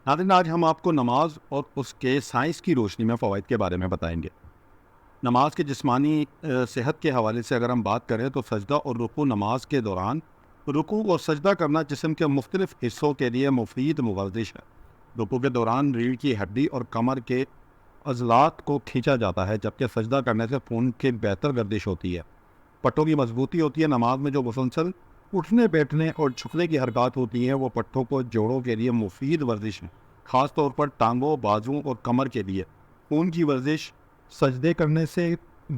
ناظرین، آج ہم آپ کو نماز اور اس کے سائنس کی روشنی میں فوائد کے بارے میں بتائیں گے۔ نماز کے جسمانی صحت کے حوالے سے اگر ہم بات کریں تو سجدہ اور رکوع نماز کے دوران رکوع اور سجدہ کرنا جسم کے مختلف حصوں کے لیے مفید ورزش ہے۔ رکوع کے دوران ریڑھ کی ہڈی اور کمر کے عضلات کو کھینچا جاتا ہے، جبکہ سجدہ کرنے سے خون کی بہتر گردش ہوتی ہے، پٹھوں کی مضبوطی ہوتی ہے۔ نماز میں جو مسلسل اٹھنے بیٹھنے اور جھکنے کی حرکات ہوتی ہیں وہ پٹھوں کو جوڑوں کے لیے مفید ورزش ہے، خاص طور پر ٹانگوں، بازوؤں اور کمر کے لیے۔ خون کی ورزش سجدے کرنے سے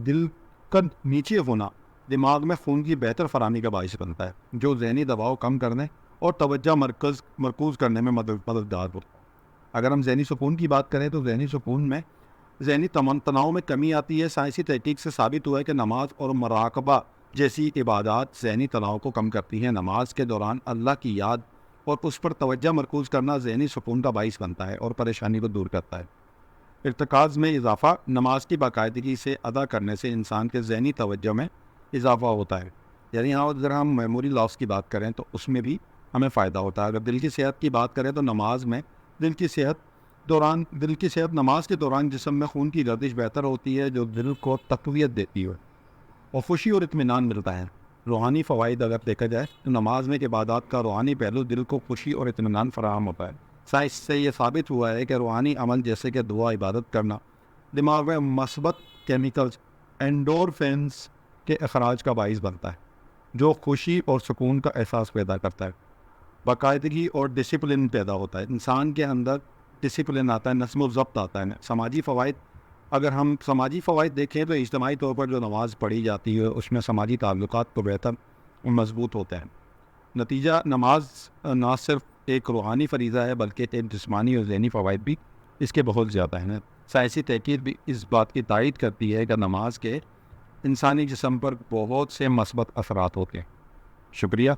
دل کا نیچے ہونا دماغ میں خون کی بہتر فراہمی کا باعث بنتا ہے، جو ذہنی دباؤ کم کرنے اور توجہ مرکوز کرنے میں مددگار ہوتا ہے۔ اگر ہم ذہنی سکون کی بات کریں تو ذہنی تناؤ میں کمی آتی ہے۔ سائنسی تحقیق سے ثابت ہوا ہے کہ نماز اور مراقبہ جیسی عبادات ذہنی تناؤ کو کم کرتی ہیں۔ نماز کے دوران اللہ کی یاد اور اس پر توجہ مرکوز کرنا ذہنی سکون کا باعث بنتا ہے اور پریشانی کو دور کرتا ہے۔ ارتکاز میں اضافہ: نماز کی باقاعدگی سے ادا کرنے سے انسان کے ذہنی توجہ میں اضافہ ہوتا ہے، یعنی اگر ہم میموری لاس کی بات کریں تو اس میں بھی ہمیں فائدہ ہوتا ہے۔ اگر دل کی صحت کی بات کریں تو دل کی صحت نماز کے دوران جسم میں خون کی گردش بہتر ہوتی ہے، جو دل کو تقویت دیتی ہے اور خوشی اور اطمینان ملتا ہے۔ روحانی فوائد اگر دیکھا جائے تو نماز میں عبادات کا روحانی پہلو دل کو خوشی اور اطمینان فراہم ہوتا ہے۔ سائنس سے یہ ثابت ہوا ہے کہ روحانی عمل جیسے کہ دعا، عبادت کرنا دماغ میں مثبت کیمیکلز اینڈورفینز کے اخراج کا باعث بنتا ہے، جو خوشی اور سکون کا احساس پیدا کرتا ہے۔ باقاعدگی اور ڈسپلن پیدا ہوتا ہے، انسان کے اندر ڈسپلن آتا ہے، نظم و ضبط آتا ہے۔ سماجی فوائد: اگر ہم سماجی فوائد دیکھیں تو اجتماعی طور پر جو نماز پڑھی جاتی ہے اس میں سماجی تعلقات کو بہتر اور مضبوط ہوتے ہیں۔ نتیجہ: نماز نہ صرف ایک روحانی فریضہ ہے بلکہ ایک جسمانی اور ذہنی فوائد بھی اس کے بہت زیادہ ہیں۔ سائنسی تحقیق بھی اس بات کی تائید کرتی ہے کہ نماز کے انسانی جسم پر بہت سے مثبت اثرات ہوتے ہیں۔ شکریہ۔